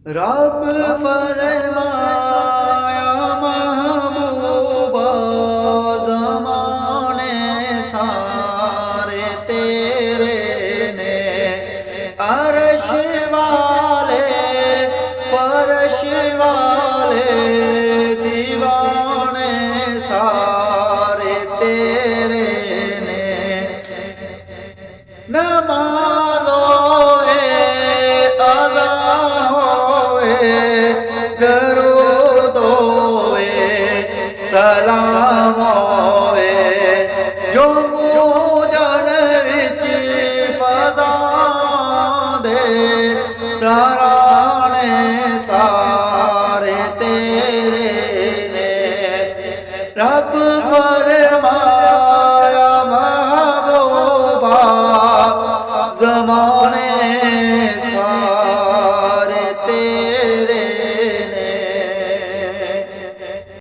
रब फरमाया महबूबा ज़माने सारे तेरे ने, अर्श वाले फर्श वाले दीवाने सारे तेरे ने। नमाज़ो सलाम